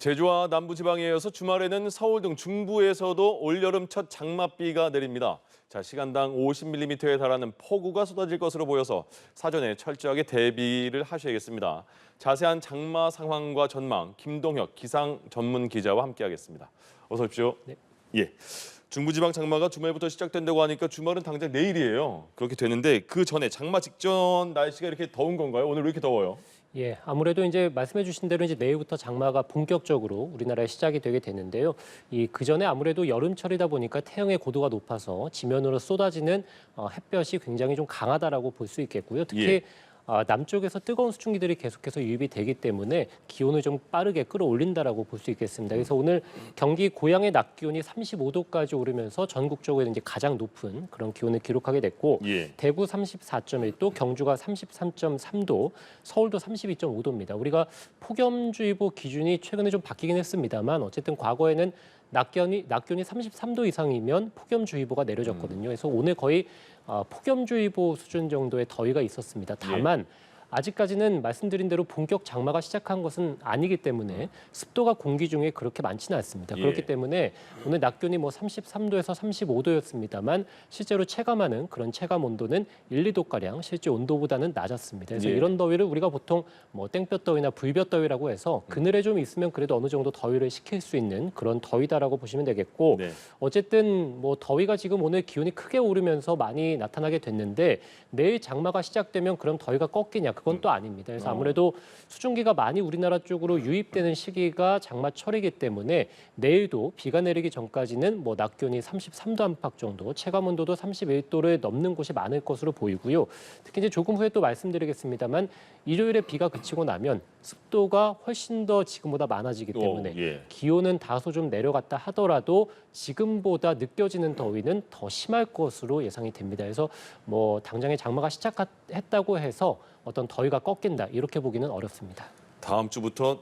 제주와 남부지방에 이어서 주말에는 서울 등 중부에서도 올여름 첫 장맛비가 내립니다. 시간당 50mm에 달하는 폭우가 쏟아질 것으로 보여서 사전에 철저하게 대비를 하셔야겠습니다. 자세한 장마 상황과 전망, 김동혁 기상 전문 기자와 함께하겠습니다. 어서 오십시오. 네. 예. 중부지방 장마가 주말부터 시작된다고 하니까 주말은 당장 내일이에요. 그렇게 되는데 그 전에 장마 직전 날씨가 이렇게 더운 건가요? 오늘 왜 이렇게 더워요? 예, 아무래도 이제 말씀해 주신 대로 이제 내일부터 장마가 본격적으로 우리나라에 시작이 되게 되는데요. 그 전에 아무래도 여름철이다 보니까 태양의 고도가 높아서 지면으로 쏟아지는 햇볕이 굉장히 좀 강하다라고 볼 수 있겠고요. 특히 예. 남쪽에서 뜨거운 수증기들이 계속해서 유입이 되기 때문에 기온을 좀 빠르게 끌어올린다라고 볼 수 있겠습니다. 그래서 오늘 경기 고양의 낮 기온이 35도까지 오르면서 전국적으로 이제 가장 높은 그런 기온을 기록하게 됐고, 예. 대구 34.1도, 경주가 33.3도, 서울도 32.5도입니다. 우리가 폭염주의보 기준이 최근에 좀 바뀌긴 했습니다만 어쨌든 과거에는 낮 기온이 33도 이상이면 폭염주의보가 내려졌거든요. 그래서 오늘 거의 폭염주의보 수준 정도의 더위가 있었습니다. 다만 아직까지는 말씀드린 대로 본격 장마가 시작한 것은 아니기 때문에 습도가 공기 중에 그렇게 많지는 않습니다. 그렇기 때문에 오늘 낮 기온이 33도에서 35도였습니다만 실제로 체감하는 그런 체감 온도는 1, 2도가량 실제 온도보다는 낮았습니다. 그래서 이런 더위를 우리가 보통 땡볕더위나 불볕더위라고 해서 그늘에 좀 있으면 그래도 어느 정도 더위를 식힐 수 있는 그런 더위다라고 보시면 되겠고, 네. 어쨌든 더위가 지금 오늘 기온이 크게 오르면서 많이 나타나게 됐는데 내일 장마가 시작되면 그럼 더위가 꺾이냐? 그건 또 아닙니다. 그래서 아무래도 수증기가 많이 우리나라 쪽으로 유입되는 시기가 장마철이기 때문에 내일도 비가 내리기 전까지는 낮 기온이 33도 안팎 정도, 체감 온도도 31도를 넘는 곳이 많을 것으로 보이고요. 특히 이제 조금 후에 또 말씀드리겠습니다만 일요일에 비가 그치고 나면 습도가 훨씬 더 지금보다 많아지기 때문에 기온은 다소 좀 내려갔다 하더라도 지금보다 느껴지는 더위는 더 심할 것으로 예상이 됩니다. 그래서 당장에 장마가 시작했다고 해서 어떤 더위가 꺾인다 이렇게 보기는 어렵습니다. 다음 주부터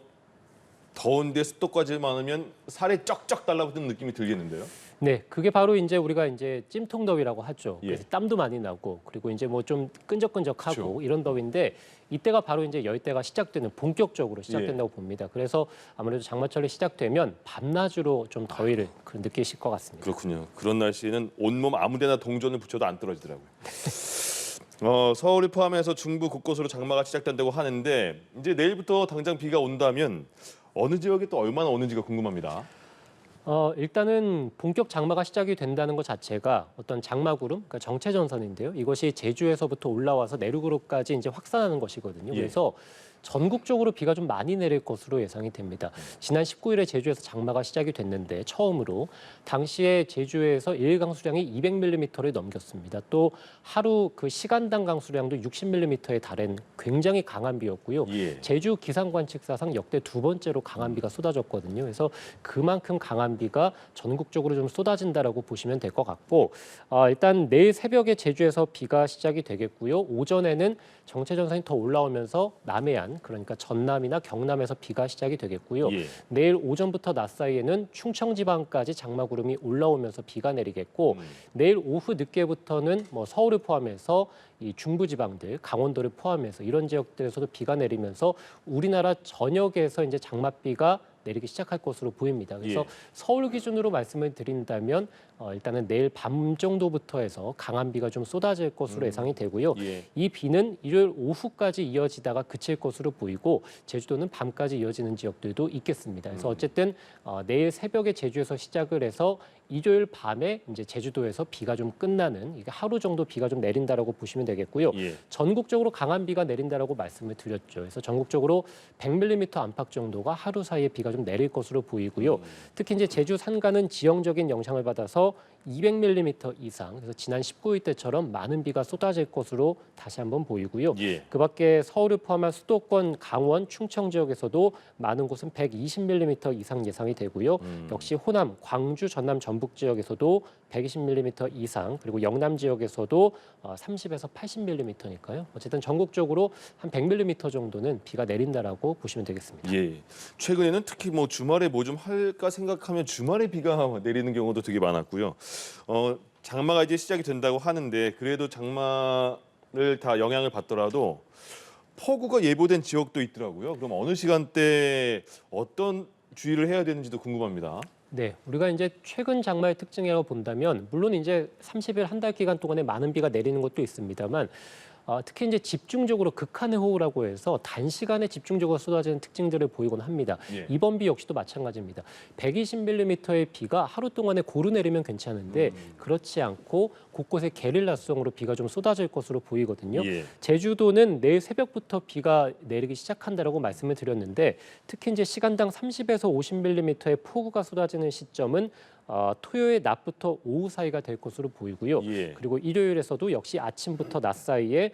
더운데 습도까지 많으면 살에 쩍쩍 달라붙는 느낌이 들겠는데요? 네, 그게 바로 이제 우리가 이제 찜통더위라고 하죠. 그래서 땀도 많이 나고 그리고 이제 좀 끈적끈적하고 그렇죠. 이런 더위인데 이때가 바로 이제 열대가 시작되는 본격적으로 시작된다고 봅니다. 그래서 아무래도 장마철이 시작되면 밤낮으로 좀 더위를 느끼실 것 같습니다. 그렇군요. 그런 날씨에는 온몸 아무데나 동전을 붙여도 안 떨어지더라고요. 서울을 포함해서 중부 곳곳으로 장마가 시작된다고 하는데 이제 내일부터 당장 비가 온다면 어느 지역에 또 얼마나 오는지가 궁금합니다. 일단은 본격 장마가 시작이 된다는 것 자체가 어떤 장마구름, 그러니까 정체전선인데요. 이것이 제주에서부터 올라와서 내륙으로까지 이제 확산하는 것이거든요. 그래서 전국적으로 비가 좀 많이 내릴 것으로 예상이 됩니다. 지난 19일에 제주에서 장마가 시작이 됐는데 처음으로 당시에 제주에서 일 강수량이 200mm를 넘겼습니다. 또 하루 그 시간당 강수량도 60mm에 달한 굉장히 강한 비였고요. 제주 기상관측사상 역대 두 번째로 강한 비가 쏟아졌거든요. 그래서 그만큼 강한 비가 전국적으로 좀 쏟아진다라고 보시면 될 것 같고, 일단 내일 새벽에 제주에서 비가 시작이 되겠고요. 오전에는 정체전선이 더 올라오면서 남해안, 그러니까 전남이나 경남에서 비가 시작이 되겠고요. 내일 오전부터 낮 사이에는 충청 지방까지 장마구름이 올라오면서 비가 내리겠고, 내일 오후 늦게부터는 서울을 포함해서 이 중부 지방들, 강원도를 포함해서 이런 지역들에서도 비가 내리면서 우리나라 전역에서 이제 장맛비가 내리기 시작할 것으로 보입니다. 그래서 서울 기준으로 말씀을 드린다면 일단은 내일 밤 정도부터 해서 강한 비가 좀 쏟아질 것으로 예상이 되고요. 이 비는 일요일 오후까지 이어지다가 그칠 것으로 보이고 제주도는 밤까지 이어지는 지역들도 있겠습니다. 그래서 어쨌든 내일 새벽에 제주에서 시작을 해서 일요일 밤에 이제 제주도에서 비가 좀 끝나는, 이게 하루 정도 비가 좀 내린다라고 보시면 되겠고요. 전국적으로 강한 비가 내린다라고 말씀을 드렸죠. 그래서 전국적으로 100mm 안팎 정도가 하루 사이에 비가 좀 내릴 것으로 보이고요. 특히 이제 제주 산간은 지형적인 영향을 받아서 200mm 이상, 그래서 지난 19일 때처럼 많은 비가 쏟아질 것으로 다시 한번 보이고요. 그밖에 서울을 포함한 수도권, 강원, 충청 지역에서도 많은 곳은 120mm 이상 예상이 되고요. 역시 호남, 광주, 전남, 전북 지역에서도 120mm 이상, 그리고 영남 지역에서도 30에서 80mm니까요. 어쨌든 전국적으로 한 100mm 정도는 비가 내린다라고 보시면 되겠습니다. 최근에는 특히 주말에 뭐 좀 할까 생각하면 주말에 비가 내리는 경우도 되게 많았고요. 장마가 이제 시작이 된다고 하는데 그래도 장마를 다 영향을 받더라도 폭우가 예보된 지역도 있더라고요. 그럼 어느 시간대에 어떤 주의를 해야 되는지도 궁금합니다. 네, 우리가 이제 최근 장마의 특징이라고 본다면 물론 이제 30일 한 달 기간 동안에 많은 비가 내리는 것도 있습니다만 특히 이제 집중적으로 극한의 호우라고 해서 단시간에 집중적으로 쏟아지는 특징들을 보이곤 합니다. 예. 이번 비 역시도 마찬가지입니다. 120mm의 비가 하루 동안에 고루 내리면 괜찮은데 그렇지 않고 곳곳에 게릴라성으로 비가 좀 쏟아질 것으로 보이거든요. 예. 제주도는 내일 새벽부터 비가 내리기 시작한다라고 말씀을 드렸는데 특히 이제 시간당 30에서 50mm의 폭우가 쏟아지는 시점은 토요일 낮부터 오후 사이가 될 것으로 보이고요. 예. 그리고 일요일에서도 역시 아침부터 낮 사이에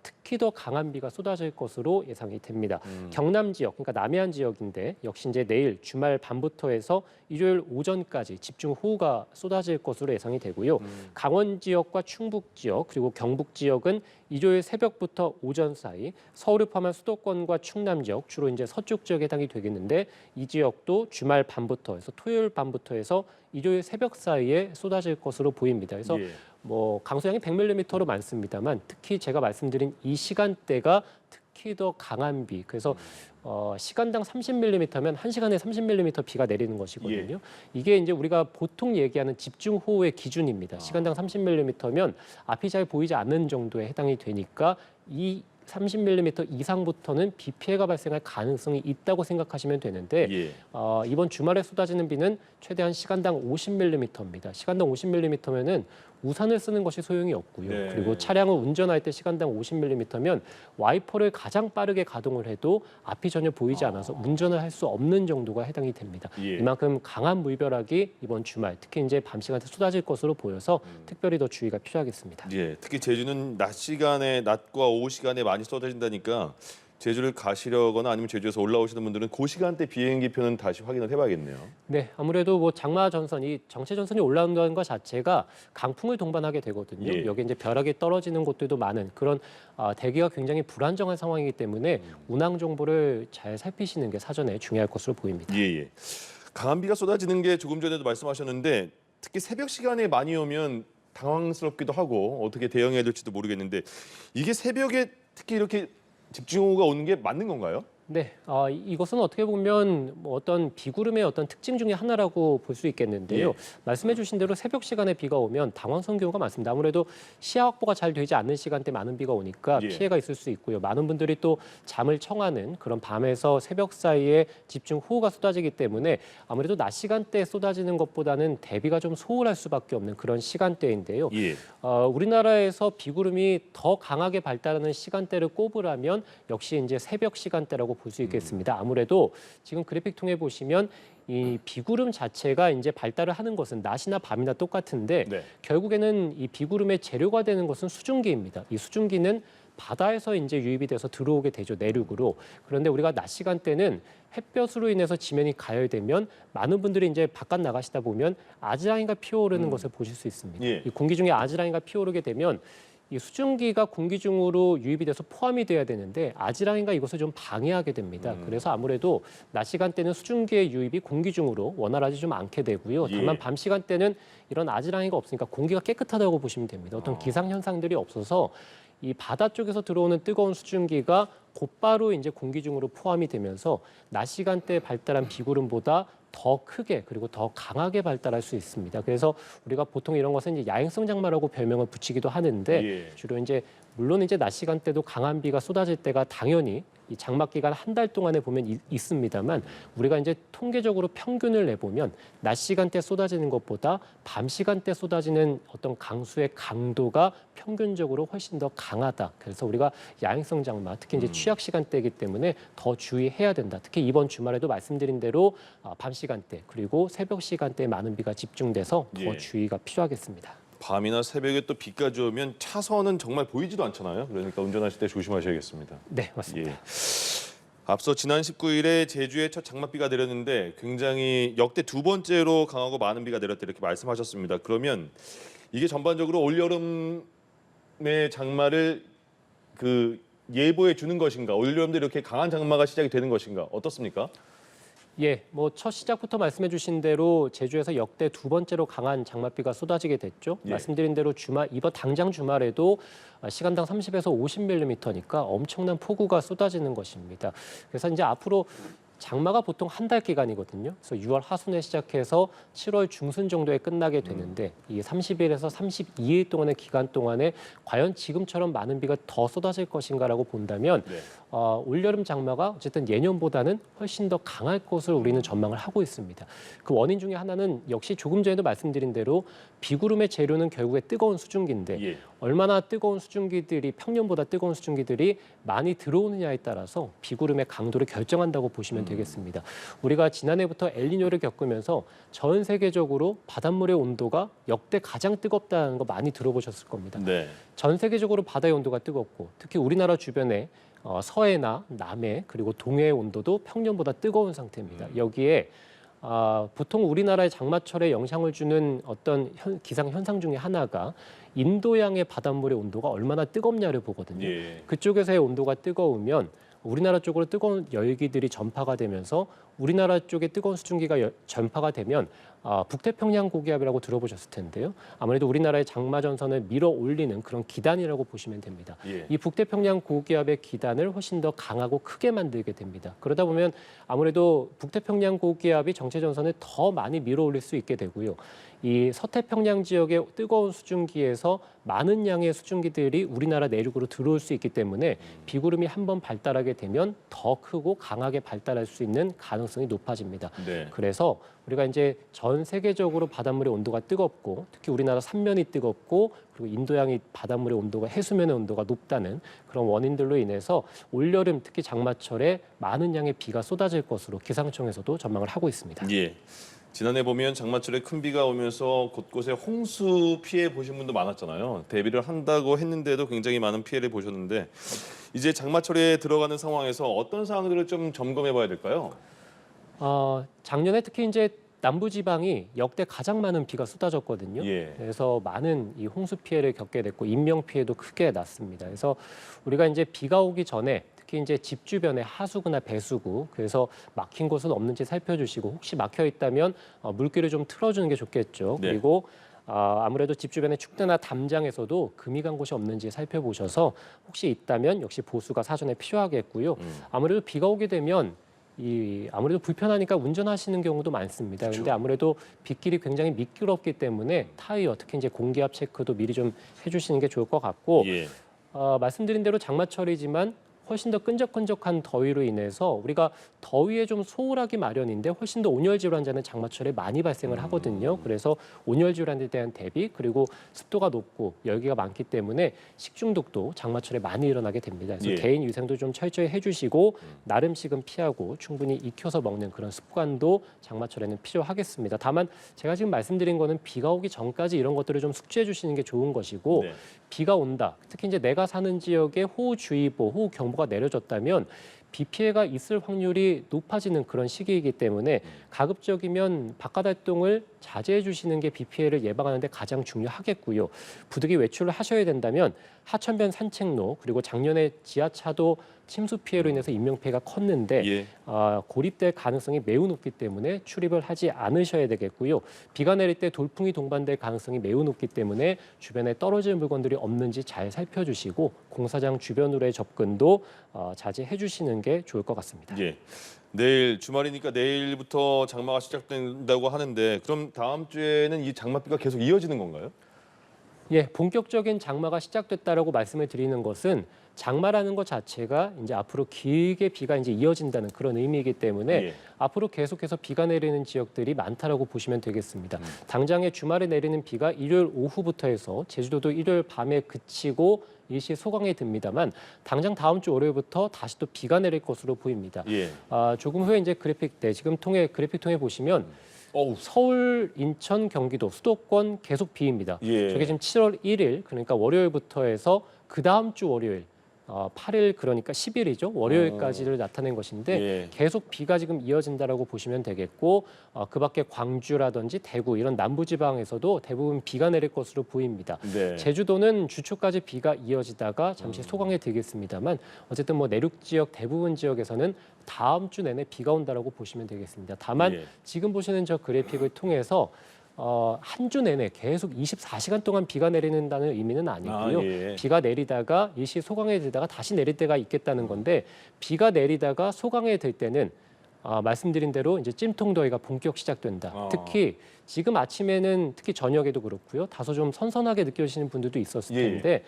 특히 더 강한 비가 쏟아질 것으로 예상이 됩니다. 경남 지역, 그러니까 남해안 지역인데 역시 이제 내일 주말 밤부터 해서 일요일 오전까지 집중 호우가 쏟아질 것으로 예상이 되고요. 강원 지역과 충북 지역 그리고 경북 지역은 일요일 새벽부터 오전 사이, 서울을 포함한 수도권과 충남 지역 주로 이제 서쪽 지역에 해당이 되겠는데 이 지역도 주말 밤부터 해서 토요일 밤부터 해서 일요일 새벽 사이에 쏟아질 것으로 보입니다. 그래서 예. 뭐 강수량이 100mm로 많습니다만 특히 제가 말씀드린 이 시간대가 특히 더 강한 비. 그래서 시간당 30mm면 1시간에 30mm 비가 내리는 것이거든요. 이게 이제 우리가 보통 얘기하는 집중 호우의 기준입니다. 시간당 30mm면 앞이 잘 보이지 않는 정도에 해당이 되니까 이 30mm 이상부터는 비 피해가 발생할 가능성이 있다고 생각하시면 되는데 예. 이번 주말에 쏟아지는 비는 최대한 시간당 50mm입니다. 시간당 50mm면은 우산을 쓰는 것이 소용이 없고요. 네. 그리고 차량을 운전할 때 시간당 50mm면 와이퍼를 가장 빠르게 가동을 해도 앞이 전혀 보이지 않아서 운전을 할 수 없는 정도가 해당이 됩니다. 예. 이만큼 강한 물벼락이 이번 주말 특히 이제 밤 시간대 쏟아질 것으로 보여서 특별히 더 주의가 필요하겠습니다. 예. 특히 제주는 낮과 오후 시간에 많이 쏟아진다니까 제주를 가시려거나 아니면 제주에서 올라오시는 분들은 그 시간대 비행기표는 다시 확인을 해봐야겠네요. 네, 아무래도 뭐 장마 전선이 정체 전선이 올라온다는 것 자체가 강풍을 동반하게 되거든요. 예. 여기 이제 벼락이 떨어지는 곳들도 많은 그런 대기가 굉장히 불안정한 상황이기 때문에 운항 정보를 잘 살피시는 게 사전에 중요할 것으로 보입니다. 예. 강한 비가 쏟아지는 게 조금 전에도 말씀하셨는데 특히 새벽 시간에 많이 오면 당황스럽기도 하고 어떻게 대응해야 될지도 모르겠는데 이게 새벽에 특히 이렇게 집중호우가 오는 게 맞는 건가요? 네, 이것은 어떻게 보면 뭐 어떤 비구름의 어떤 특징 중에 하나라고 볼 수 있겠는데요. 예. 말씀해주신 대로 새벽 시간에 비가 오면 당황스러운 경우가 많습니다. 아무래도 시야 확보가 잘 되지 않는 시간대 많은 비가 오니까 예. 피해가 있을 수 있고요. 많은 분들이 또 잠을 청하는 그런 밤에서 새벽 사이에 집중 호우가 쏟아지기 때문에 아무래도 낮 시간대에 쏟아지는 것보다는 대비가 좀 소홀할 수밖에 없는 그런 시간대인데요. 예. 우리나라에서 비구름이 더 강하게 발달하는 시간대를 꼽으라면 역시 이제 새벽 시간대라고 볼 수 있겠습니다. 아무래도 지금 그래픽 통해 보시면 이 비구름 자체가 이제 발달을 하는 것은 낮이나 밤이나 똑같은데 네. 결국에는 이 비구름의 재료가 되는 것은 수증기입니다. 이 수증기는 바다에서 이제 유입이 돼서 들어오게 되죠, 내륙으로. 그런데 우리가 낮 시간대는 햇볕으로 인해서 지면이 가열되면 많은 분들이 이제 바깥 나가시다 보면 아지랑이가 피어오르는 것을 보실 수 있습니다. 예. 이 공기 중에 아지랑이가 피어오르게 되면 이 수증기가 공기 중으로 유입이 돼서 포함이 돼야 되는데 아지랑이가 이것을 좀 방해하게 됩니다. 그래서 아무래도 낮 시간대는 수증기의 유입이 공기 중으로 원활하지 좀 않게 되고요. 다만 예. 밤 시간대는 이런 아지랑이가 없으니까 공기가 깨끗하다고 보시면 됩니다. 어떤 기상 현상들이 없어서 이 바다 쪽에서 들어오는 뜨거운 수증기가 곧바로 이제 공기 중으로 포함이 되면서 낮 시간대에 발달한 비구름보다 더 크게 그리고 더 강하게 발달할 수 있습니다. 그래서 우리가 보통 이런 것은 이제 야행성 장마라고 별명을 붙이기도 하는데 예. 주로 이제 물론 이제 낮 시간대도 강한 비가 쏟아질 때가 당연히 이 장마 기간 한 달 동안에 보면 있습니다만 우리가 이제 통계적으로 평균을 내보면 낮 시간대 쏟아지는 것보다 밤 시간대 쏟아지는 어떤 강수의 강도가 평균적으로 훨씬 더 강하다. 그래서 우리가 야행성 장마 특히 이제 취약 시간대이기 때문에 더 주의해야 된다. 특히 이번 주말에도 말씀드린 대로 밤 시간대 그리고 새벽 시간대에 많은 비가 집중돼서 더 예. 주의가 필요하겠습니다. 밤이나 새벽에 또 비까지 오면 차선은 정말 보이지도 않잖아요. 그러니까 운전하실 때 조심하셔야겠습니다. 네, 맞습니다. 예. 앞서 지난 19일에 제주에 첫 장맛비가 내렸는데 굉장히 역대 두 번째로 강하고 많은 비가 내렸다 이렇게 말씀하셨습니다. 그러면 이게 전반적으로 올여름의 장마를 예보해 주는 것인가? 올여름도 이렇게 강한 장마가 시작이 되는 것인가? 어떻습니까? 예, 뭐 첫 시작부터 말씀해 주신 대로 제주에서 역대 두 번째로 강한 장맛비가 쏟아지게 됐죠. 예. 말씀드린 대로 이번 당장 주말에도 시간당 30에서 50mm니까 엄청난 폭우가 쏟아지는 것입니다. 그래서 이제 앞으로 장마가 보통 한 달 기간이거든요. 그래서 6월 하순에 시작해서 7월 중순 정도에 끝나게 되는데 이 30일에서 32일 동안의 기간 동안에 과연 지금처럼 많은 비가 더 쏟아질 것인가라고 본다면 네. 올여름 장마가 어쨌든 예년보다는 훨씬 더 강할 것을 우리는 전망을 하고 있습니다. 그 원인 중에 하나는 역시 조금 전에도 말씀드린 대로 비구름의 재료는 결국에 뜨거운 수증기인데 예. 얼마나 뜨거운 수증기들이 평년보다 뜨거운 수증기들이 많이 들어오느냐에 따라서 비구름의 강도를 결정한다고 보시면 되겠습니다. 우리가 지난해부터 엘니뇨를 겪으면서 전 세계적으로 바닷물의 온도가 역대 가장 뜨겁다는 거 많이 들어보셨을 겁니다. 네. 전 세계적으로 바다의 온도가 뜨겁고 특히 우리나라 주변에 서해나 남해 그리고 동해의 온도도 평년보다 뜨거운 상태입니다. 여기에 보통 우리나라의 장마철에 영향을 주는 어떤 기상 현상 중에 하나가 인도양의 바닷물의 온도가 얼마나 뜨겁냐를 보거든요. 예. 그쪽에서의 온도가 뜨거우면 우리나라 쪽으로 뜨거운 열기들이 전파가 되면서 우리나라 쪽에 뜨거운 수증기가 전파가 되면 북태평양 고기압이라고 들어보셨을 텐데요. 아무래도 우리나라의 장마 전선을 밀어 올리는 그런 기단이라고 보시면 됩니다. 예. 이 북태평양 고기압의 기단을 훨씬 더 강하고 크게 만들게 됩니다. 그러다 보면 아무래도 북태평양 고기압이 정체 전선을 더 많이 밀어 올릴 수 있게 되고요. 이 서태평양 지역의 뜨거운 수증기에서 많은 양의 수증기들이 우리나라 내륙으로 들어올 수 있기 때문에 비구름이 한번 발달하게 되면 더 크고 강하게 발달할 수 있는 가능성이 높아집니다. 네. 그래서 우리가 이제 전 세계적으로 바닷물의 온도가 뜨겁고 특히 우리나라 삼면이 뜨겁고 그리고 인도양이 바닷물의 온도가 해수면의 온도가 높다는 그런 원인들로 인해서 올여름 특히 장마철에 많은 양의 비가 쏟아질 것으로 기상청에서도 전망을 하고 있습니다. 예. 지난해 보면 장마철에 큰 비가 오면서 곳곳에 홍수 피해 보신 분도 많았잖아요. 대비를 한다고 했는데도 굉장히 많은 피해를 보셨는데 이제 장마철에 들어가는 상황에서 어떤 사항들을 좀 점검해 봐야 될까요? 작년에 특히 이제 남부지방이 역대 가장 많은 비가 쏟아졌거든요. 예. 그래서 많은 이 홍수 피해를 겪게 됐고 인명 피해도 크게 났습니다. 그래서 우리가 이제 비가 오기 전에 특히 이제 집 주변에 하수구나 배수구 그래서 막힌 곳은 없는지 살펴주시고 혹시 막혀 있다면 물길을 좀 틀어주는 게 좋겠죠. 네. 그리고 아무래도 집 주변의 축대나 담장에서도 금이 간 곳이 없는지 살펴보셔서 혹시 있다면 역시 보수가 사전에 필요하겠고요. 아무래도 비가 오게 되면 아무래도 불편하니까 운전하시는 경우도 많습니다. 그런데 그렇죠. 아무래도 빗길이 굉장히 미끄럽기 때문에 타이어 특히 이제 공기압 체크도 미리 좀 해주시는 게 좋을 것 같고 예. 말씀드린 대로 장마철이지만 훨씬 더 끈적끈적한 더위로 인해서 우리가 더위에 좀 소홀하기 마련인데 훨씬 더 온열 질환자는 장마철에 많이 발생을 하거든요. 그래서 온열 질환에 대한 대비 그리고 습도가 높고 열기가 많기 때문에 식중독도 장마철에 많이 일어나게 됩니다. 그래서 예. 개인 위생도 좀 철저히 해주시고 나름식은 피하고 충분히 익혀서 먹는 그런 습관도 장마철에는 필요하겠습니다. 다만 제가 지금 말씀드린 거는 비가 오기 전까지 이런 것들을 좀 숙지해 주시는 게 좋은 것이고 네. 비가 온다. 특히 이제 내가 사는 지역에 호우주의보, 호우경보가 내려졌다면 비 피해가 있을 확률이 높아지는 그런 시기이기 때문에 가급적이면 바깥 활동을 자제해 주시는 게 비 피해를 예방하는 데 가장 중요하겠고요. 부득이 외출을 하셔야 된다면 하천변 산책로 그리고 작년에 지하차도 침수 피해로 인해서 인명피해가 컸는데 예. 고립될 가능성이 매우 높기 때문에 출입을 하지 않으셔야 되겠고요. 비가 내릴 때 돌풍이 동반될 가능성이 매우 높기 때문에 주변에 떨어질 물건들이 없는지 잘 살펴주시고 공사장 주변으로의 접근도 자제해 주시는 게 좋을 것 같습니다. 예. 내일 주말이니까 내일부터 장마가 시작된다고 하는데 그럼 다음 주에는 이 장마비가 계속 이어지는 건가요? 예, 본격적인 장마가 시작됐다라고 말씀을 드리는 것은 장마라는 것 자체가 이제 앞으로 길게 비가 이제 이어진다는 그런 의미이기 때문에 예. 앞으로 계속해서 비가 내리는 지역들이 많다라고 보시면 되겠습니다. 당장에 주말에 내리는 비가 일요일 오후부터 해서 제주도도 일요일 밤에 그치고 일시 소강에 듭니다만 당장 다음 주 월요일부터 다시 또 비가 내릴 것으로 보입니다. 예. 조금 후에 이제 지금 그래픽 통해 보시면 어우. 서울, 인천, 경기도 수도권 계속 비입니다. 예. 저게 지금 7월 1일 그러니까 월요일부터 해서 그 다음 주 월요일 8일 그러니까 10일이죠. 월요일까지를 나타낸 것인데 예. 계속 비가 지금 이어진다라고 보시면 되겠고 그밖에 광주라든지 대구 이런 남부지방에서도 대부분 비가 내릴 것으로 보입니다. 네. 제주도는 주초까지 비가 이어지다가 잠시 소강에 들겠습니다만 어쨌든 뭐 내륙 지역 대부분 지역에서는 다음 주 내내 비가 온다라고 보시면 되겠습니다. 다만 예. 지금 보시는 저 그래픽을 통해서 한 주 내내 계속 24시간 동안 비가 내리는다는 의미는 아니고요. 예. 비가 내리다가 일시 소강에 들다가 다시 내릴 때가 있겠다는 건데 비가 내리다가 소강에 들 때는 말씀드린 대로 이제 찜통더위가 본격 시작된다. 아. 특히 지금 아침에는 특히 저녁에도 그렇고요. 다소 좀 선선하게 느껴지시는 분들도 있었을 예, 예. 텐데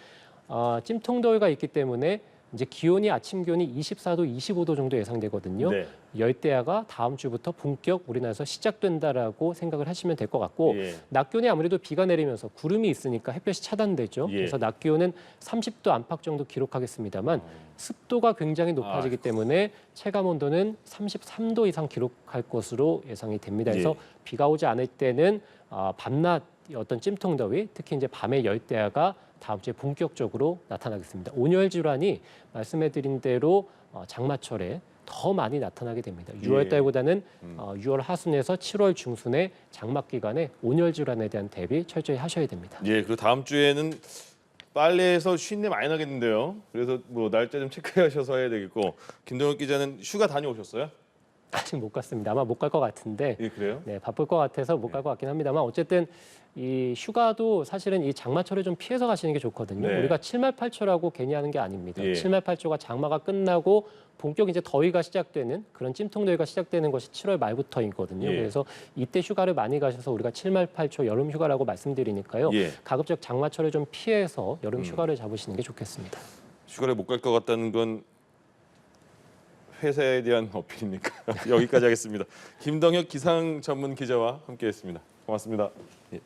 찜통더위가 있기 때문에 이제 기온이 아침 기온이 24도, 25도 정도 예상되거든요. 네. 열대야가 다음 주부터 본격 우리나라에서 시작된다라고 생각을 하시면 될 것 같고 예. 낮 기온이 아무래도 비가 내리면서 구름이 있으니까 햇볕이 차단되죠. 예. 그래서 낮 기온은 30도 안팎 정도 기록하겠습니다만 습도가 굉장히 높아지기 때문에 체감 온도는 33도 이상 기록할 것으로 예상이 됩니다. 그래서 예. 비가 오지 않을 때는 밤낮 어떤 찜통더위, 특히 이제 밤에 열대야가 다음 주에 본격적으로 나타나겠습니다. 온열 질환이 말씀해드린 대로 장마철에 더 많이 나타나게 됩니다. 6월 달보다는 6월 하순에서 7월 중순에 장마 기간에 온열 질환에 대한 대비 철저히 하셔야 됩니다. 예, 그리고 다음 주에는 빨래에서 쉰내 많이 나겠는데요. 그래서 뭐 날짜 좀 체크하셔서 해야 되겠고 김동혁 기자는 휴가 다녀오셨어요? 아직 못 갔습니다. 아마 못 갈 것 같은데 예, 그래요? 네, 바쁠 것 같아서 못 갈 것 같긴 합니다만 어쨌든 이 휴가도 사실은 이 장마철에 좀 피해서 가시는 게 좋거든요. 네. 우리가 7말8초라고 괜히 하는 게 아닙니다. 예. 7말8초가 장마가 끝나고 본격 이제 더위가 시작되는 그런 찜통더위가 시작되는 것이 7월 말부터이거든요. 예. 그래서 이때 휴가를 많이 가셔서 우리가 7말8초 여름 휴가라고 말씀드리니까요. 예. 가급적 장마철을 좀 피해서 여름 휴가를 잡으시는 게 좋겠습니다. 휴가를 못 갈 것 같다는 건 회사에 대한 어필입니까? 여기까지 하겠습니다. 김동혁 기상 전문 기자와 함께했습니다. 고맙습니다. 예.